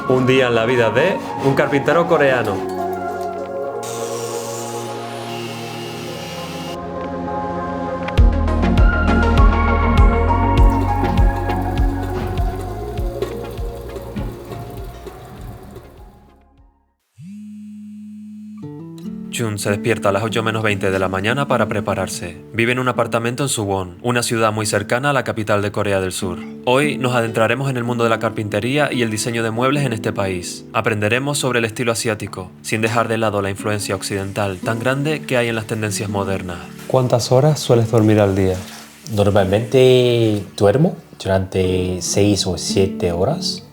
Un día en la vida de un carpintero coreano. Jun se despierta a las 8 menos 20 de la mañana para prepararse. Vive en un apartamento en Suwon, una ciudad muy cercana a la capital de Corea del Sur. Hoy nos adentraremos en el mundo de la carpintería y el diseño de muebles en este país. Aprenderemos sobre el estilo asiático, sin dejar de lado la influencia occidental tan grande que hay en las tendencias modernas. ¿Cuántas horas sueles dormir al día? Normalmente duermo durante 6 o 7 horas.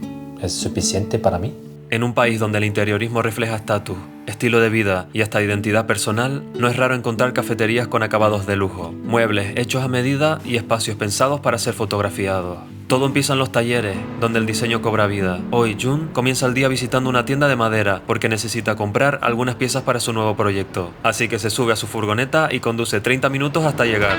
Es suficiente para mí. En un país donde el interiorismo refleja estatus, estilo de vida y hasta identidad personal, no es raro encontrar cafeterías con acabados de lujo, muebles hechos a medida y espacios pensados para ser fotografiados. Todo empieza en los talleres, donde el diseño cobra vida. Hoy, Jun comienza el día visitando una tienda de madera porque necesita comprar algunas piezas para su nuevo proyecto. Así que se sube a su furgoneta y conduce 30 minutos hasta llegar.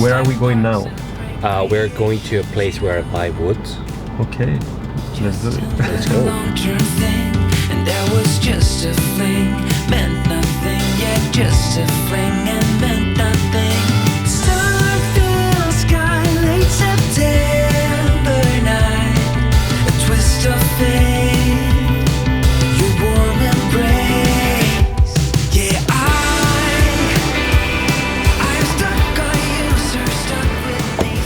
Where are we going now? We're going to a place where I buy wood. Okay, let's do it. Let's go. And that was just a fling, meant nothing, yeah, just a fling and meant nothing. Starfield sky, late September night, a twist of fate, your warm embrace. Yeah, I'm stuck on you, sir, stuck with me.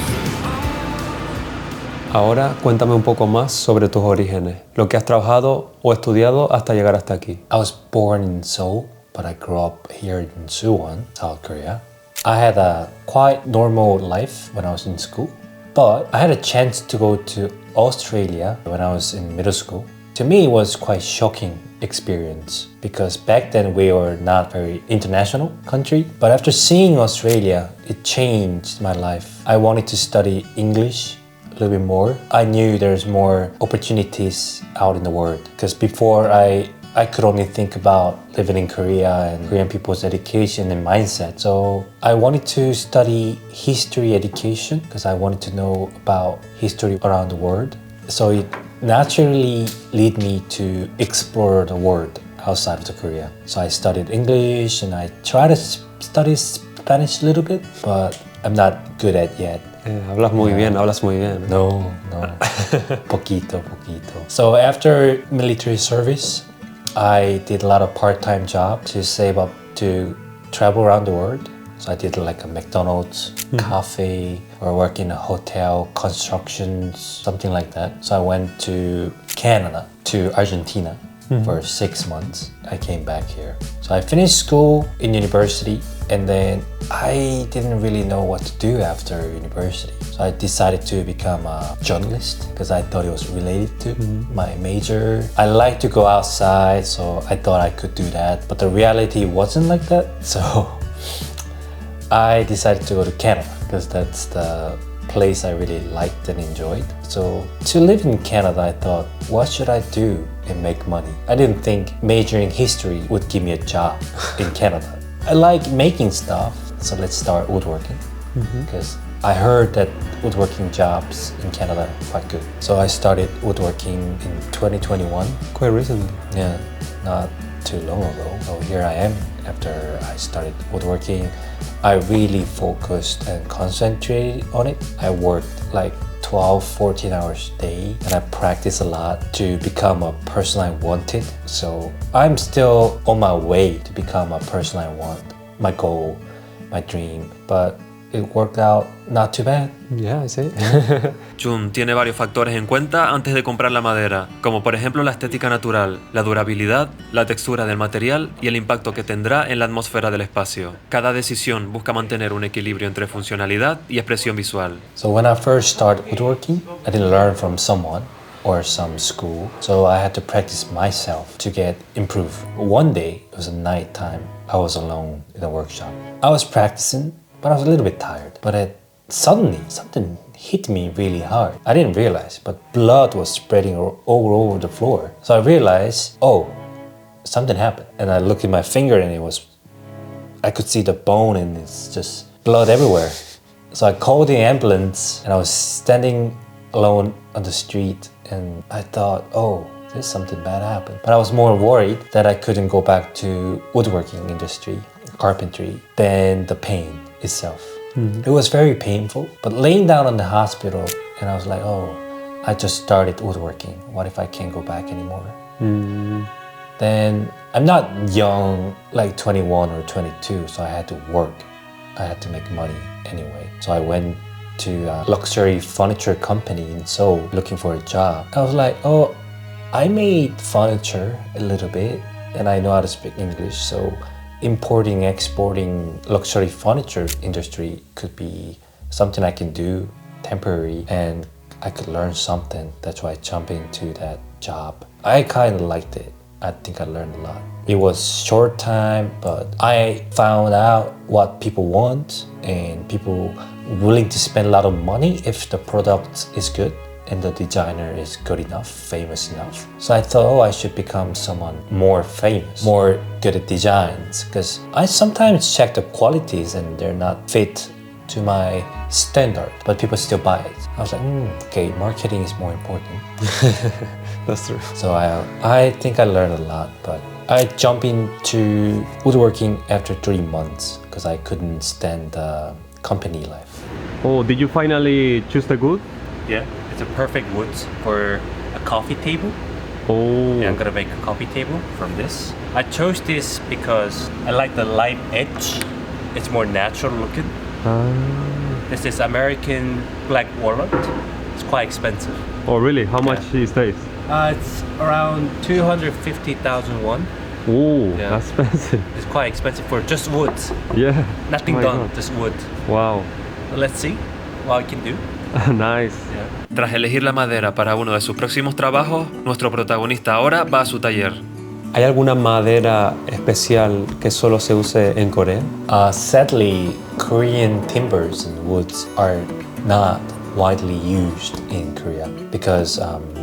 Ahora cuéntame un poco más sobre tus orígenes, lo que has trabajado o estudiado hasta llegar hasta aquí. I was born in Seoul, but I grew up here in Suwon, South Korea. I had a quite normal life when I was in school, but I had a chance to go to Australia when I was in middle school. To me, it was quite shocking experience because back then we were not very international country. But after seeing Australia, it changed my life. I wanted to study English a little bit more. I knew there's more opportunities out in the world because before I could only think about living in Korea and Korean people's education and mindset. So I wanted to study history education because I wanted to know about history around the world. So it naturally led me to explore the world outside of the Korea. So I studied English and I tried to study Spanish a little bit, but I'm not good at yet. Hablas muy bien, hablas muy bien. No. Poquito. So after military service, I did a lot of part-time jobs to save up to travel around the world. So I did like a McDonald's, cafe, or work in a hotel, constructions, something like that. So I went to Canada, to Argentina for 6 months. I came back here. So I finished school in university and then I didn't really know what to do after university. So I decided to become a journalist because I thought it was related to my major. I like to go outside, so I thought I could do that. But the reality wasn't like that. So I decided to go to Canada because that's the place I really liked and enjoyed. So to live in Canada, I thought, what should I do and make money? I didn't think majoring history would give me a job in Canada. I like making stuff, so let's start woodworking because I heard that woodworking jobs in Canada are quite good. So I started woodworking in 2021. Quite recently. Yeah, not too long ago. So here I am after I started woodworking. I really focused and concentrated on it. I worked like 12, 14 hours a day and I practiced a lot to become a person I wanted. So I'm still on my way to become a person I want, my goal, my dream, but it worked out not too bad. Yeah, I see. Jun tiene varios factores en cuenta antes de comprar la madera, como por ejemplo la estética natural, la durabilidad, la textura del material y el impacto que tendrá en la atmósfera del espacio. Cada decisión busca mantener un equilibrio entre funcionalidad y expresión visual. So when I first started woodworking, I didn't learn from someone or some school. So I had to practice myself to get improved. One day, it was a night time. I was alone in the workshop. I was practicing, but I was a little bit tired. But suddenly, something hit me really hard. I didn't realize, but blood was spreading all over the floor. So I realized, oh, something happened. And I looked at my finger and I could see the bone and it's just blood everywhere. So I called the ambulance and I was standing alone on the street and I thought, oh, there's something bad happened. But I was more worried that I couldn't go back to woodworking industry, carpentry, than the pain itself. It was very painful, but laying down in the hospital and I was like, oh, I just started woodworking. What if I can't go back anymore? Then I'm not young, like 21 or 22, so I had to work. I had to make money anyway. So I went to a luxury furniture company in Seoul looking for a job. I was like, oh, I made furniture a little bit and I know how to speak English, so importing, exporting luxury furniture industry could be something I can do temporary and I could learn something. That's why I jumped into that job. I kind of liked it. I think I learned a lot. It was short time, but I found out what people want and people willing to spend a lot of money if the product is good and the designer is good enough, famous enough. So I thought, oh, I should become someone more famous, more good at designs, because I sometimes check the qualities and they're not fit to my standard, but people still buy it. I was like, okay, marketing is more important. That's true. So I think I learned a lot, but I jumped into woodworking after 3 months because I couldn't stand the company life. Oh, did you finally choose the good? Yeah, it's a perfect wood for a coffee table. Oh, Yeah, I'm gonna make a coffee table from this. I chose this because I like the light edge. It's more natural looking. This is American black walnut. It's quite expensive. oh really? How much is this? It's around 250,000 won. Oh, Yeah. that's expensive. It's quite expensive for just wood. Yeah. Nothing Oh my done, God. just wood. Wow. Let's see what I can do. Nice. Tras elegir la madera para uno de sus próximos trabajos, nuestro protagonista ahora va a su taller. ¿Hay alguna madera especial que solo se use en Corea? Sadly, Korean timbers and woods are not widely used in Korea because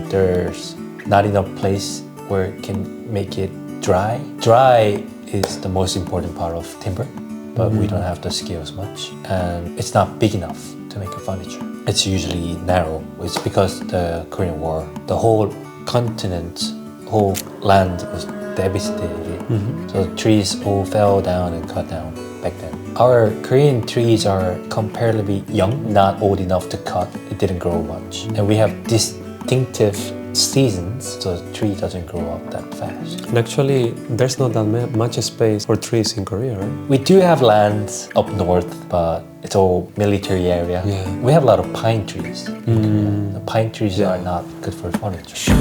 there's not enough place where it can make it dry. Dry is the most important part of timber, but we don't have the skills much, and it's not big enough to make a furniture. It's usually narrow. It's because the Korean War, the whole continent, whole land was devastated. So trees all fell down and cut down back then. Our Korean trees are comparatively young, not old enough to cut. It didn't grow much. And we have distinctive seasons, so the tree doesn't grow up that fast. And actually, there's not that much space for trees in Korea, right? We do have lands up north, but it's all military area. Yeah. We have a lot of pine trees. The pine trees are not good for furniture.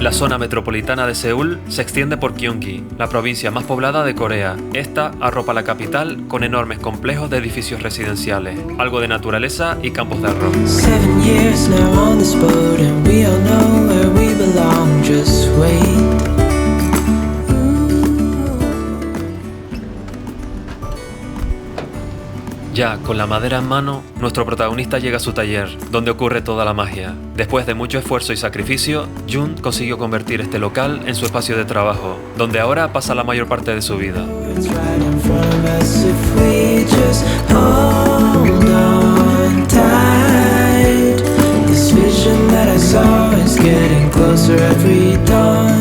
La zona metropolitana de Seúl se extiende por Gyeonggi, la provincia más poblada de Corea. Esta arropa la capital con enormes complejos de edificios residenciales, algo de naturaleza y campos de arroz. 7 years now on this boat, and we all know where we belong. Just wait. Ya con la madera en mano, nuestro protagonista llega a su taller, donde ocurre toda la magia. Después de mucho esfuerzo y sacrificio, Jun consiguió convertir este local en su espacio de trabajo, donde ahora pasa la mayor parte de su vida. It's right in front of us if we just hold on tight. This vision that I saw is getting closer every dawn.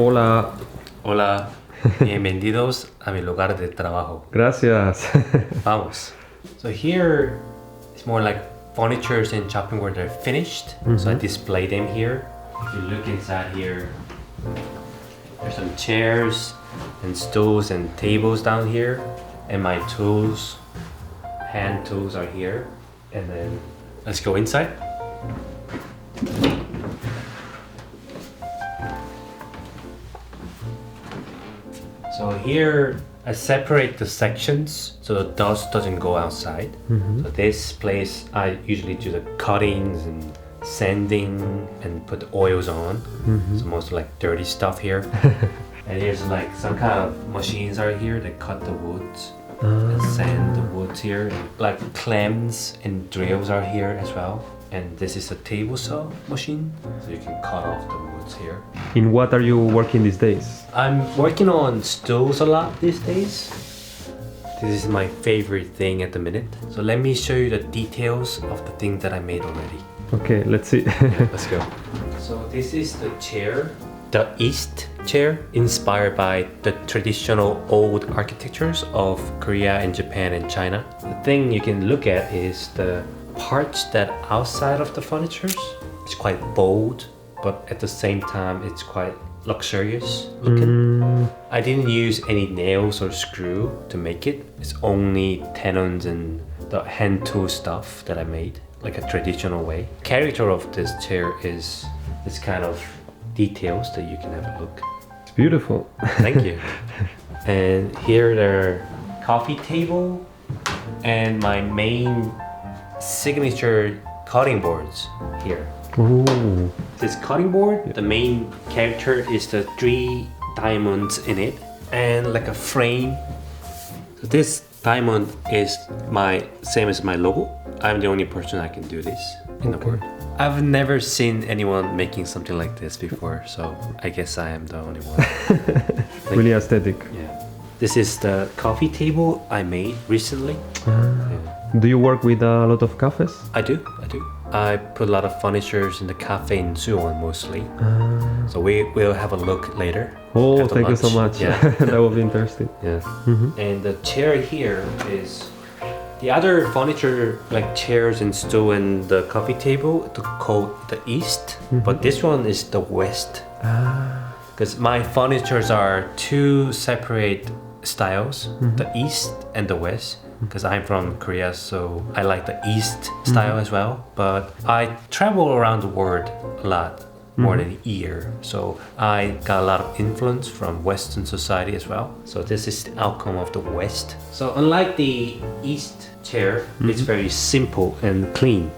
Hola. Hola, bienvenidos a mi lugar de trabajo. Gracias. Vamos. So here, it's more like furnitures and shopping where they're finished. So I display them here. If you look inside here, there's some chairs and stools and tables down here. And my tools, hand tools are here. And then let's go inside. So here I separate the sections so the dust doesn't go outside. So this place I usually do the cuttings and sanding and put the oils on. So most like dirty stuff here. And here's like some kind of machines are here that cut the woods and sand the woods here. Like clamps and drills are here as well. And this is a table saw machine, so you can cut off the woods here. In what are you working these days? I'm working on stools a lot these days. This is my favorite thing at the minute. So let me show you the details of the thing that I made already. Okay, let's see. Let's go. So this is the chair, the East chair, inspired by the traditional old architectures of Korea and Japan and China. The thing you can look at is the parts that outside of the furnitures. It's quite bold, but at the same time it's quite luxurious looking. I didn't use any nails or screw to make it. It's only tenons and the hand tool stuff that I made, like a traditional way. Character of this chair is this kind of details that you can have a look. It's beautiful. Thank you. And here there are coffee table and my main signature cutting boards here. Ooh. This cutting board, the main character is the 3 diamonds in it and like a frame. So this diamond is my same as my logo. I'm the only person I can do this in the world. I've never seen anyone making something like this before, so I guess I am the only one. Really aesthetic. Yeah. This is the coffee table I made recently. Yeah. Do you work with a lot of cafes? I do. I put a lot of furnitures in the cafe in Suwon mostly. So we will have a look later. Oh, after thank you so lunch. much. Yeah. That will be interesting. Yeah. And the chair here is the other furniture like chairs and stool and the coffee table to call the East, but this one is the West. Because my furnitures are 2 separate styles, the East and the West. Because I'm from Korea, so I like the East style as well. But I travel around the world a lot, more than a year. So I got a lot of influence from Western society as well. So this is the outcome of the West. So unlike the East chair, it's very simple and clean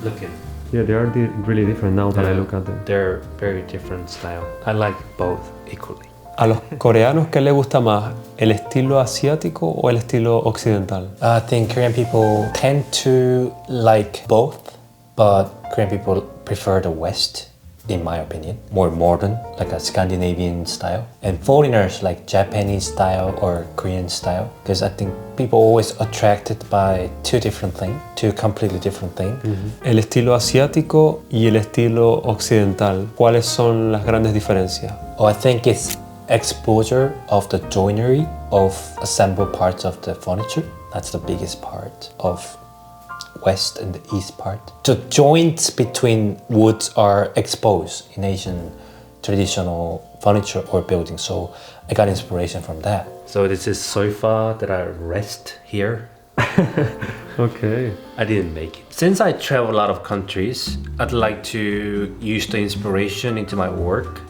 looking. Yeah, they are really different now that I look at them. They're very different style. I like both equally. ¿A los coreanos qué les gusta más? ¿El estilo asiático o el estilo occidental? I think Korean people tend to like both, but Korean people prefer the West, in my opinion. More modern, like a Scandinavian style. And foreigners like Japanese style or Korean style. Because I think people always attracted by 2 different things, 2 completely different things. El estilo asiático y el estilo occidental, ¿cuáles son las grandes diferencias? Oh, I think it's exposure of the joinery of assembled parts of the furniture. That's the biggest part of West and the East part. The joints between woods are exposed in Asian traditional furniture or buildings, so I got inspiration from that. So this is sofa that I rest here. Okay. I didn't make it. Since I travel a lot of countries, I'd like to use the inspiration into my work.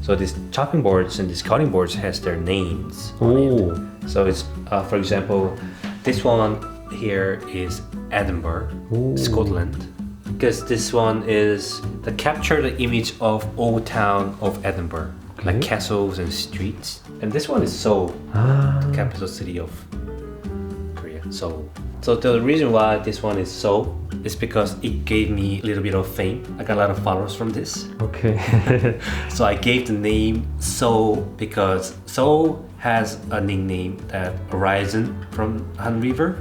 So these chopping boards and these cutting boards has their names on it. So it's, for example, this one here is Edinburgh, Scotland. Because this one is to capture the image of old town of Edinburgh, like castles and streets. And this one is Seoul, the capital city of Korea, Seoul. So the reason why this one is Seoul is because it gave me a little bit of fame. I got a lot of followers from this. Okay. So I gave the name Seoul because Seoul has a nickname that arisen from Han River.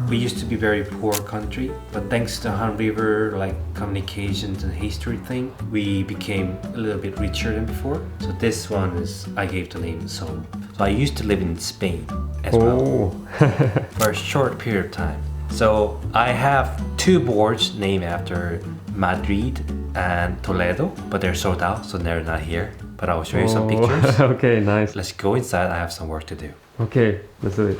We used to be very poor country, but thanks to Han River, like communications and history thing, we became a little bit richer than before. So this one is, I gave the name Seoul. So I used to live in Spain as well for a short period of time. So I have 2 boards named after Madrid and Toledo, but they're sold out, so they're not here. But I will show you some pictures. Okay, nice. Let's go inside. I have some work to do. Okay, let's do it.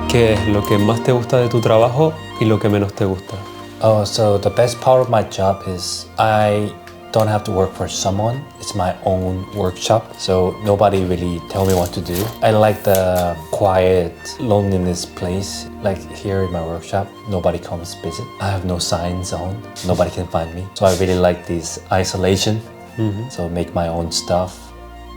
¿Qué es lo que más te gusta de tu trabajo y lo que menos te gusta? Oh, so the best part of my job is I don't have to work for someone. It's my own workshop, so nobody really tell me what to do. I like the quiet loneliness place. Like here in my workshop, nobody comes visit. I have no signs on. Nobody can find me. So I really like this isolation. So make my own stuff.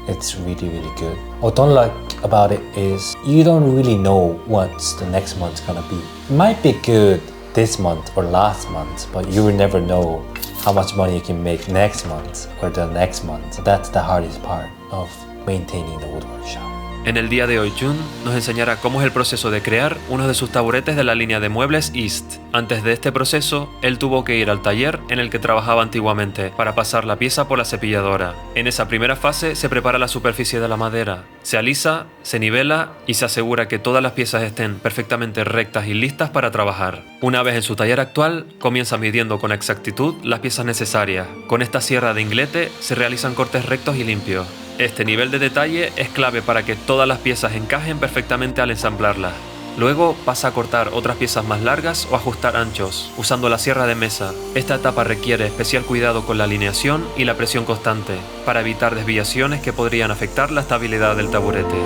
It's really, really good. What I don't like about it is you don't really know what's the next month's gonna be. It might be good this month or last month, but you will never know how much money you can make next month or the next month. That's the hardest part of maintaining the wood workshop. En el día de hoy, Jun nos enseñará cómo es el proceso de crear uno de sus taburetes de la línea de muebles East. Antes de este proceso, él tuvo que ir al taller en el que trabajaba antiguamente para pasar la pieza por la cepilladora. En esa primera fase se prepara la superficie de la madera, se alisa, se nivela y se asegura que todas las piezas estén perfectamente rectas y listas para trabajar. Una vez en su taller actual, comienza midiendo con exactitud las piezas necesarias. Con esta sierra de inglete se realizan cortes rectos y limpios. Este nivel de detalle es clave para que todas las piezas encajen perfectamente al ensamblarlas. Luego pasa a cortar otras piezas más largas o ajustar anchos, usando la sierra de mesa. Esta etapa requiere especial cuidado con la alineación y la presión constante, para evitar desviaciones que podrían afectar la estabilidad del taburete.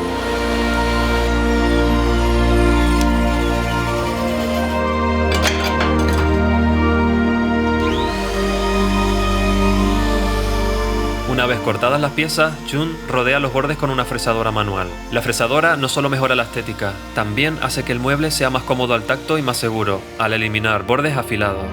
Una vez cortadas las piezas, Jun rodea los bordes con una fresadora manual. La fresadora no solo mejora la estética, también hace que el mueble sea más cómodo al tacto y más seguro, al eliminar bordes afilados.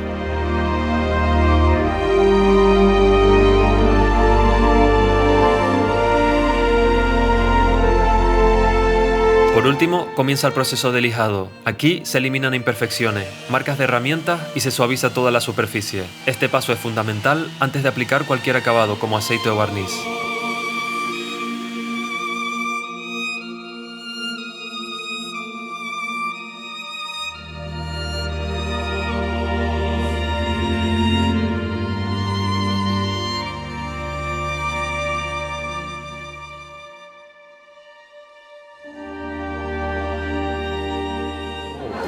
Por último, comienza el proceso de lijado. Aquí se eliminan imperfecciones, marcas de herramientas y se suaviza toda la superficie. Este paso es fundamental antes de aplicar cualquier acabado como aceite o barniz.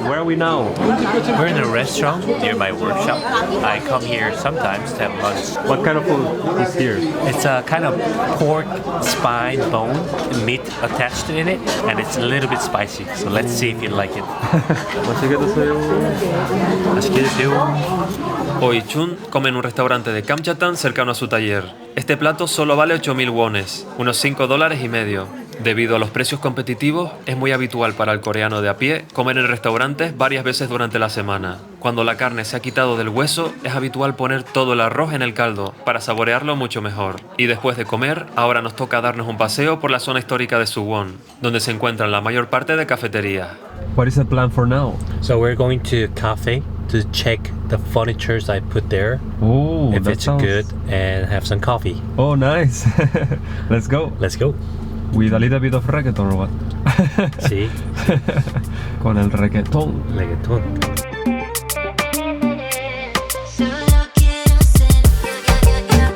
Where are we now? We're in a restaurant near my workshop. I come here sometimes to have lunch. What kind of food is here? It's a kind of pork spine bone, meat attached in it, and it's a little bit spicy. So let's see if you like it. 맛있게 드세요. 맛있게 드세요. Hoy Jun come en un restaurante de Kamchatan cercano a su taller. Este plato solo vale 8.000 wones, unos $5.50. Debido a los precios competitivos, es muy habitual para el coreano de a pie comer en restaurantes varias veces durante la semana. Cuando la carne se ha quitado del hueso, es habitual poner todo el arroz en el caldo para saborearlo mucho mejor. Y después de comer, ahora nos toca darnos un paseo por la zona histórica de Suwon, donde se encuentran la mayor parte de cafeterías. What is the plan for now? So we're going to a cafe to check the furnitures I put there, Oh, if that it's sounds good, and have some coffee. Oh, nice. Let's go. Let's go. With a little bit of reggaeton or what? Sí, Con el reggaetón. reggaetón. Solo quiero ser lo que quiera.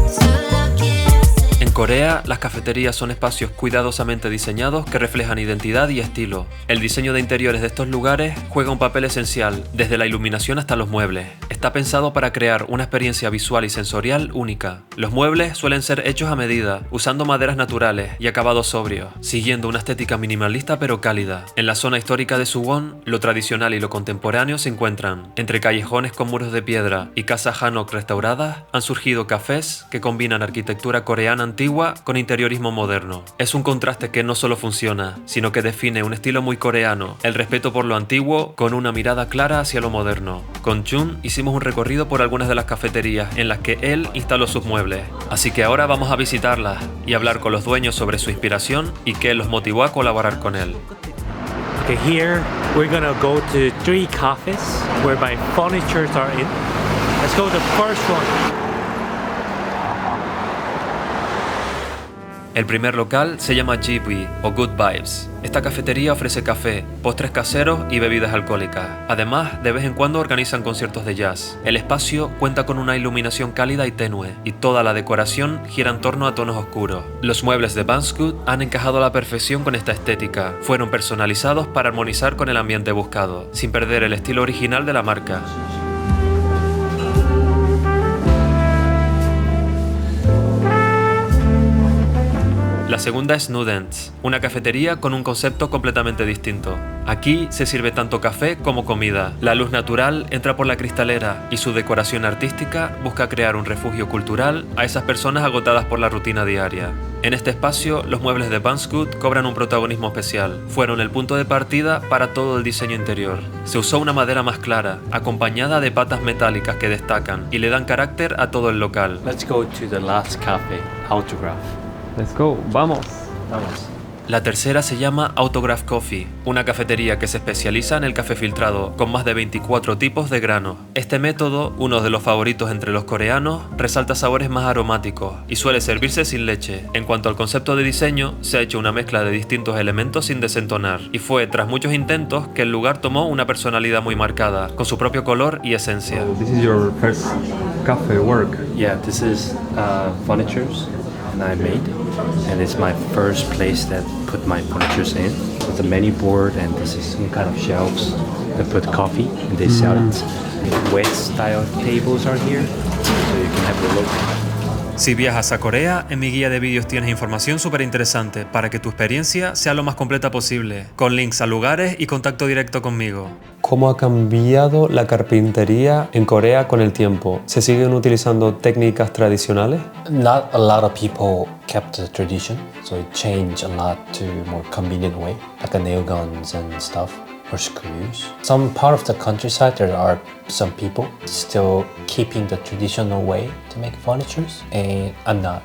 Solo quiero ser. En Corea, las cafeterías son espacios cuidadosamente diseñados que reflejan identidad y estilo. El diseño de interiores de estos lugares juega un papel esencial, desde la iluminación hasta los muebles. Está pensado para crear una experiencia visual y sensorial única. Los muebles suelen ser hechos a medida, usando maderas naturales y acabados sobrios, siguiendo una estética minimalista pero cálida. En la zona histórica de Suwon, lo tradicional y lo contemporáneo se encuentran. Entre callejones con muros de piedra y casas hanok restauradas, han surgido cafés que combinan arquitectura coreana antigua con interiorismo moderno. Es un contraste que no solo funciona, sino que define un estilo muy coreano, el respeto por lo antiguo con una mirada clara hacia lo moderno. Con Jun hicimos un recorrido por algunas de las cafeterías en las que él instaló sus muebles. Así que ahora vamos a visitarlas y hablar con los dueños sobre su inspiración y qué los motivó a colaborar con él. Okay, here we're gonna go to 3 cafes where my furnitures are in. Let's go to the first one. El primer local se llama Ghibli o Good Vibes. Esta cafetería ofrece café, postres caseros y bebidas alcohólicas. Además, de vez en cuando organizan conciertos de jazz. El espacio cuenta con una iluminación cálida y tenue, y toda la decoración gira en torno a tonos oscuros. Los muebles de Banskud han encajado a la perfección con esta estética. Fueron personalizados para armonizar con el ambiente buscado, sin perder el estilo original de la marca. La segunda es Nudens, una cafetería con un concepto completamente distinto. Aquí se sirve tanto café como comida. La luz natural entra por la cristalera y su decoración artística busca crear un refugio cultural a esas personas agotadas por la rutina diaria. En este espacio, los muebles de Banskud cobran un protagonismo especial. Fueron el punto de partida para todo el diseño interior. Se usó una madera más clara, acompañada de patas metálicas que destacan y le dan carácter a todo el local. Let's go to the last cafe, Autograph. Let's go, vamos. Vamos. La tercera se llama Autograph Coffee, una cafetería que se especializa en el café filtrado, con más de 24 tipos de grano. Este método, uno de los favoritos entre los coreanos, resalta sabores más aromáticos y suele servirse sin leche. En cuanto al concepto de diseño, se ha hecho una mezcla de distintos elementos sin desentonar, y fue tras muchos intentos que el lugar tomó una personalidad muy marcada, con su propio color y esencia. So this is your first cafe work. Yeah, this is furnitures and I made, and it's my first place that put my furnitures in. With a menu board, and this is some kind of shelves that put coffee and they sell it. Wet style tables are here, so you can have a look. Si viajas a Corea, en mi guía de vídeos tienes información súper interesante para que tu experiencia sea lo más completa posible, con links a lugares y contacto directo conmigo. ¿Cómo ha cambiado la carpintería en Corea con el tiempo? ¿Se siguen utilizando técnicas tradicionales? Not a lot of people kept the tradition, so it changed a lot to a more convenient way, like a nail guns and stuff, or screws. Some part of the countryside, there are some people still keeping the traditional way to make furnitures, and I'm not.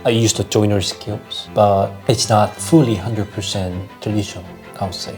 I use the joinery skills, but it's not fully 100% traditional, I would say.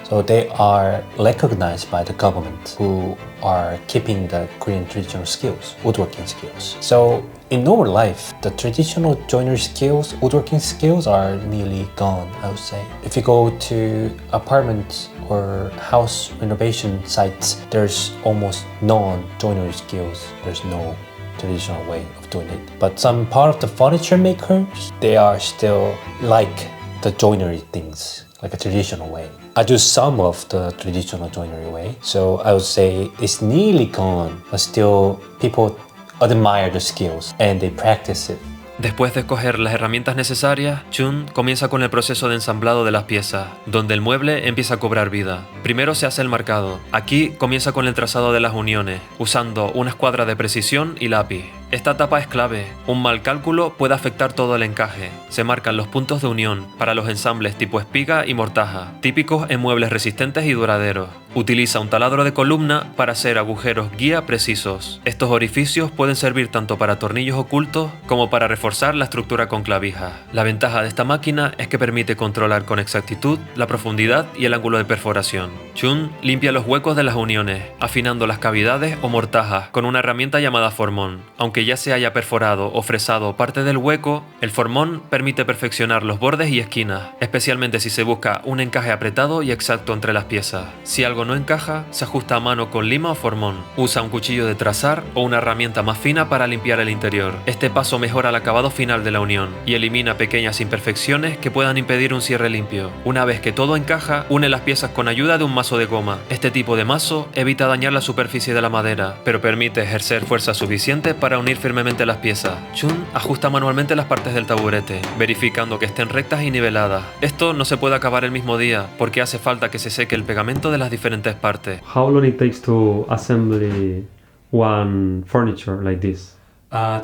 So they are recognized by the government who are keeping the Korean traditional skills, woodworking skills. So in normal life, the traditional joinery skills, woodworking skills are nearly gone, I would say. If you go to apartments or house renovation sites, there's almost no joinery skills. There's no traditional way of doing it. But some part of the furniture makers, they are still like the joinery things, like a traditional way. I do some of the traditional joinery way, so I would say it's nearly gone, but still people admire the skills and they practice it. Después de escoger las herramientas necesarias, Chun comienza con el proceso de ensamblado de las piezas, donde el mueble empieza a cobrar vida. Primero se hace el marcado. Aquí comienza con el trazado de las uniones, usando una escuadra de precisión y lápiz. Esta etapa es clave. Un mal cálculo puede afectar todo el encaje. Se marcan los puntos de unión para los ensambles tipo espiga y mortaja, típicos en muebles resistentes y duraderos. Utiliza un taladro de columna para hacer agujeros guía precisos. Estos orificios pueden servir tanto para tornillos ocultos como para reforzar la estructura con clavijas. La ventaja de esta máquina es que permite controlar con exactitud la profundidad y el ángulo de perforación. Chun limpia los huecos de las uniones, afinando las cavidades o mortajas con una herramienta llamada formón. Aunque ya se haya perforado o fresado parte del hueco, el formón permite perfeccionar los bordes y esquinas, especialmente si se busca un encaje apretado y exacto entre las piezas. Si algo no encaja, se ajusta a mano con lima o formón. Usa un cuchillo de trazar o una herramienta más fina para limpiar el interior. Este paso mejora el acabado final de la unión y elimina pequeñas imperfecciones que puedan impedir un cierre limpio. Una vez que todo encaja, une las piezas con ayuda de un mazo de goma. Este tipo de mazo evita dañar la superficie de la madera, pero permite ejercer fuerza suficiente para unir firmemente las piezas. Chun ajusta manualmente las partes del taburete, verificando que estén rectas y niveladas. Esto no se puede acabar el mismo día, porque hace falta que se seque el pegamento de las diferentes partes. How long it takes to assemble one furniture like this?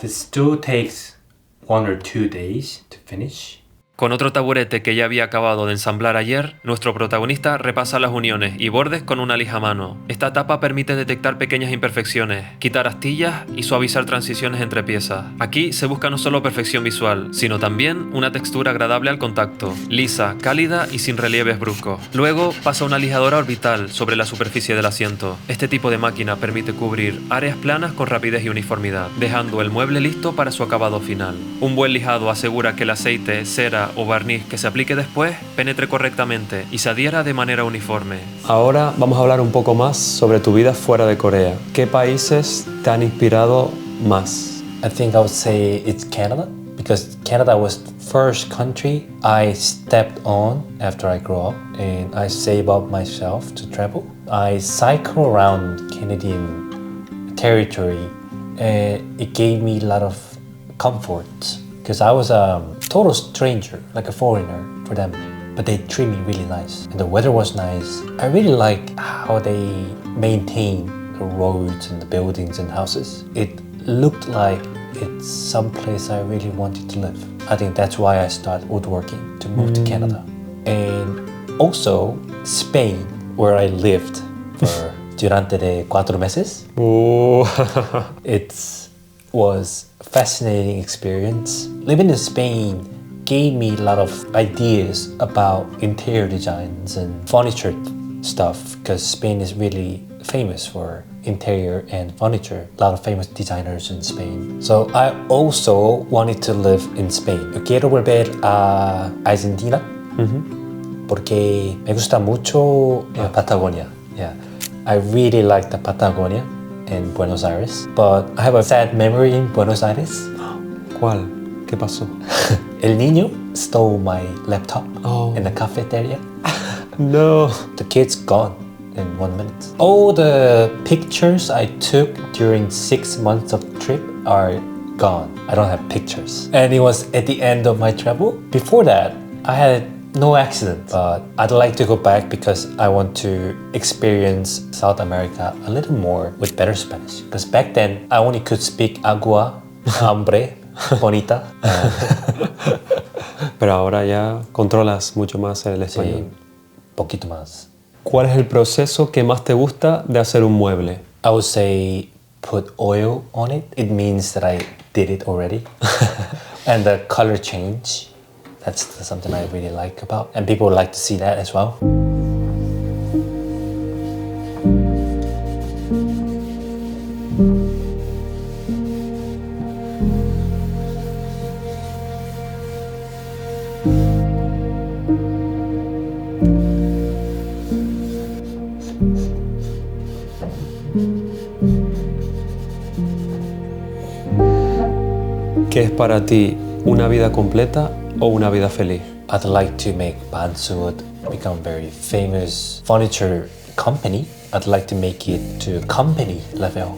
This still takes 1 or 2 days to finish. Con otro taburete que ya había acabado de ensamblar ayer, nuestro protagonista repasa las uniones y bordes con una lija a mano. Esta tapa permite detectar pequeñas imperfecciones, quitar astillas y suavizar transiciones entre piezas. Aquí se busca no solo perfección visual, sino también una textura agradable al contacto, lisa, cálida y sin relieves bruscos. Luego pasa una lijadora orbital sobre la superficie del asiento. Este tipo de máquina permite cubrir áreas planas con rapidez y uniformidad, dejando el mueble listo para su acabado final. Un buen lijado asegura que el aceite, cera o barniz que se aplique después penetre correctamente y se adhiera de manera uniforme. Ahora vamos a hablar un poco más sobre tu vida fuera de Corea. ¿Qué países te han inspirado más? I think I would say it's Canada because Canada was the first country I stepped on after I grew up and I saved up myself to travel. I cycle around Canadian territory and it gave me a lot of comfort because I was a total stranger, like a foreigner for them. But they treat me really nice and the weather was nice. I really like how they maintain the roads and the buildings and houses. It looked like it's someplace I really wanted to live. I think that's why I started woodworking to move to Canada. And also Spain, where I lived for durante de 4 meses. It was a fascinating experience. Living in Spain gave me a lot of ideas about interior designs and furniture stuff because Spain is really famous for interior and furniture. A lot of famous designers in Spain. So I also wanted to live in Spain. Yo quiero volver a Argentina porque me gusta mucho la Patagonia. Yeah, I really like the Patagonia in Buenos Aires. But I have a sad memory in Buenos Aires. ¿Cuál? ¿Qué pasó? El niño stole my laptop Oh. in the cafeteria. No. The kid's gone in 1 minute. All the pictures I took during 6 months of trip are gone. I don't have pictures. And it was at the end of my travel. Before that, I had no accident, but I'd like to go back because I want to experience South America a little more with better Spanish. Because back then, I only could speak agua, hambre, bonita. Pero ahora ya controlas mucho más el Sí, español. poquito más. ¿Cuál es el proceso que más te gusta de hacer un mueble? I would say put oil on it. It means that I did it already. And the color change, that's something I really like about. And people like to see that as well. ¿Qué es para ti una vida completa o una vida feliz? I'd like to make Bansud become very famous furniture company. I'd like to make it to company level.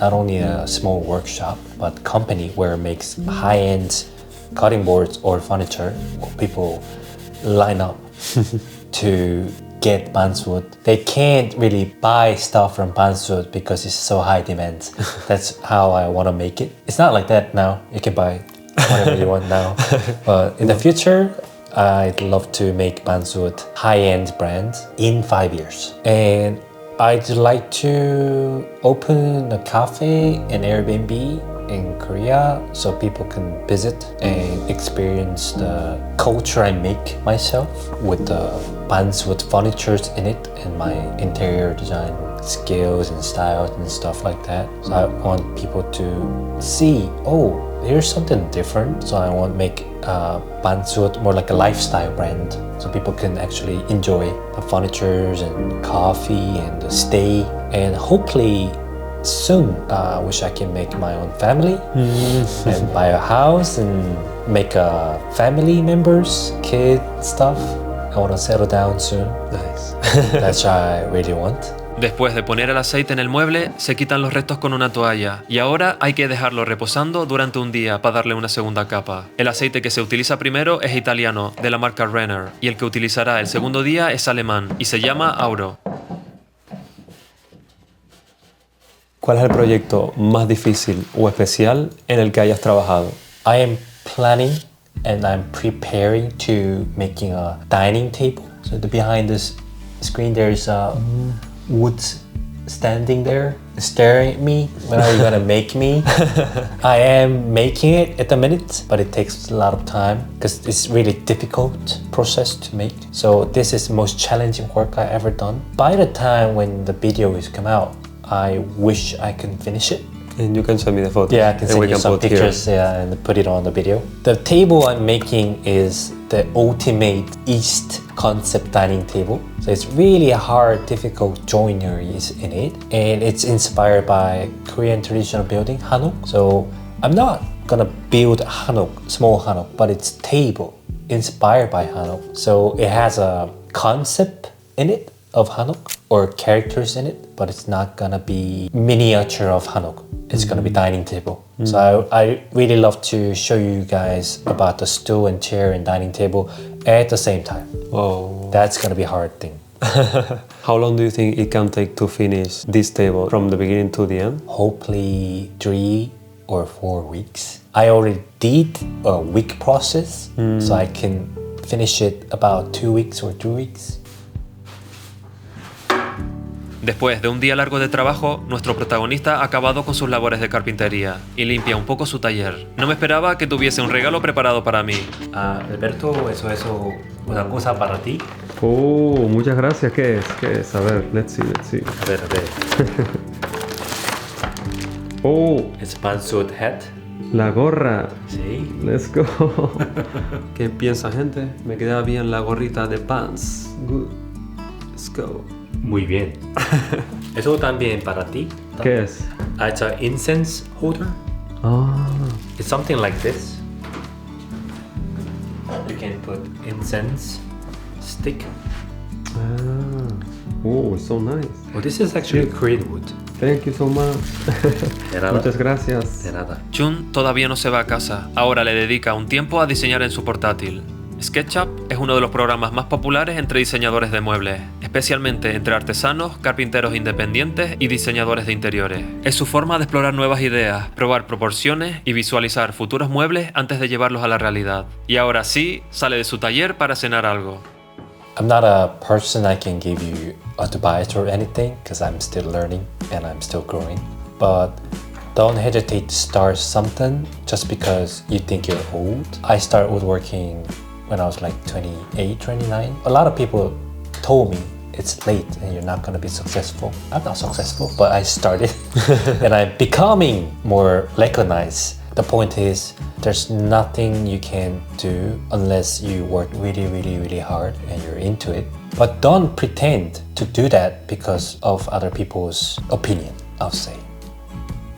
Not only a small workshop, but company where it makes high-end cutting boards or furniture where people line up to get Bansud. They can't really buy stuff from Bansud because it's so high demand. That's how I want to make it. It's not like that now. You can buy whatever you want now. But in the future, I'd love to make Bansud high-end brand in 5 years. And I'd like to open a cafe and Airbnb in Korea so people can visit and experience the culture I make myself with the Bansud furnitures in it and my interior design skills and styles and stuff like that. So I want people to see, oh, here's something different. So I want to make Bansud more like a lifestyle brand so people can actually enjoy the furnitures and coffee and the stay. And hopefully soon, I wish I can make my own family and buy a house and make family members, kids, stuff. I want to settle down soon. Nice. That's what I really want. Después de poner el aceite en el mueble, se quitan los restos con una toalla y ahora hay que dejarlo reposando durante un día para darle una segunda capa. El aceite que se utiliza primero es italiano, de la marca Renner, y el que utilizará el segundo día es alemán y se llama Auro. ¿Cuál es el proyecto más difícil o especial en el que hayas trabajado? I am planning and I'm preparing to making a dining table. So behind this screen there's a wood standing there staring at me. When are you gonna make me? I am making it at the minute, but it takes a lot of time because it's really difficult process to make. So this is the most challenging work I ever done. By the time when the video is come out, I wish I can finish it. And you can send me the photos. Yeah, I can and we send you some put here. pictures, yeah, and put it on the video. The table I'm making is the ultimate East concept dining table. So it's really hard, difficult joineries in it, and it's inspired by Korean traditional building, hanok. So I'm not gonna build hanok, small hanok, but it's table inspired by hanok. So it has a concept in it of hanok or characters in it, but it's not gonna be miniature of hanok. It's gonna be dining table. So I really love to show you guys about the stool and chair and dining table at the same time. Wow. That's gonna be a hard thing. How long do you think it can take to finish this table from the beginning to the end? Hopefully 3 or 4 weeks. I already did a week process, so I can finish it about 2 weeks or 3 weeks. Después de un día largo de trabajo, nuestro protagonista ha acabado con sus labores de carpintería y limpia un poco su taller. No me esperaba que tuviese un regalo preparado para mí. Alberto, eso es una cosa para ti. Oh, muchas gracias. ¿Qué es? ¿Qué es? A ver, let's see. A ver. Oh, Es pantsuit hat. la gorra. Sí. Let's go. ¿Qué piensa, gente? Me queda bien la gorrita de pants. Good. Let's go. Muy bien. Eso también para ti. ¿Qué es? It's an incense holder. Ah, It's something like this. You can put incense stick. oh, so nice. Oh, this is actually Korean wood. Thank you so much. De nada. Muchas gracias. De nada. Jun todavía no se va a casa. Ahora le dedica un tiempo a diseñar en su portátil. SketchUp es uno de los programas más populares entre diseñadores de muebles, especialmente entre artesanos, carpinteros independientes y diseñadores de interiores. Es su forma de explorar nuevas ideas, probar proporciones y visualizar futuros muebles antes de llevarlos a la realidad. Y ahora sí, sale de su taller para cenar algo. I'm not a person I can give you advice or anything because I'm still learning and I'm still growing. But don't hesitate to start something just because you think you're old. I started woodworking when I was like 28, 29. A lot of people told me it's late and you're not going to be successful. I'm not successful, but I started and I'm becoming more recognized. The point is, there's nothing you can do unless you work really, really, really hard and you're into it. But don't pretend to do that because of other people's opinion, I'll say.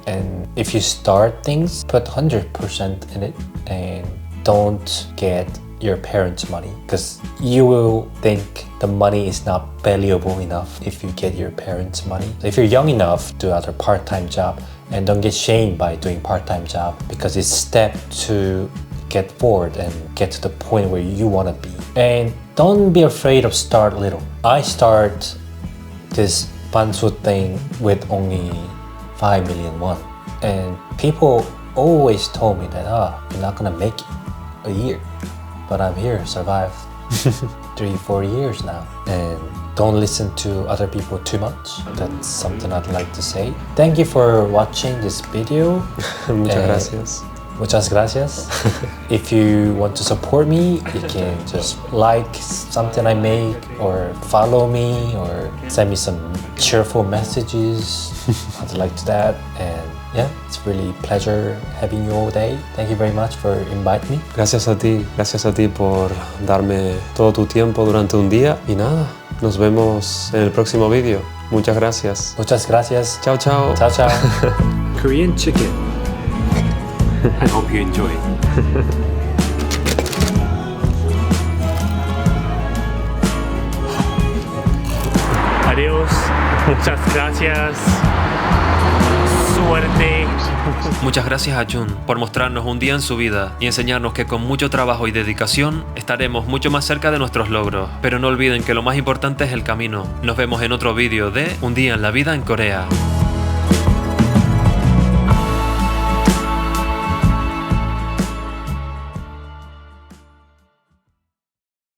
And if you start things, put 100% in it and don't get your parents' money because you will think the money is not valuable enough if you get your parents' money. If you're young enough, do other part-time job and don't get shamed by doing part-time job because it's step to get forward and get to the point where you want to be. And don't be afraid of start little. I start this pantsuit thing with only 5 million won. And people always told me that, you're not gonna make it a year. But I'm here, survived 3-4 years now. And don't listen to other people too much. That's something I'd like to say. Thank you for watching this video. Muchas gracias. Muchas gracias. If you want to support me, you can just like something I make or follow me or send me some cheerful messages. I'd like to that. And yeah, it's really a pleasure having you all day. Thank you very much for inviting me. Gracias a ti por darme todo tu tiempo durante un día. Y nada, nos vemos en el próximo vídeo. Muchas gracias. Muchas gracias. Chao, chao. Ciao, ciao. Korean chicken. I hope you enjoy it. Adiós. Muchas gracias. Suerte. Muchas gracias a Jun por mostrarnos un día en su vida y enseñarnos que con mucho trabajo y dedicación estaremos mucho más cerca de nuestros logros. Pero no olviden que lo más importante es el camino. Nos vemos en otro vídeo de Un día en la vida en Corea.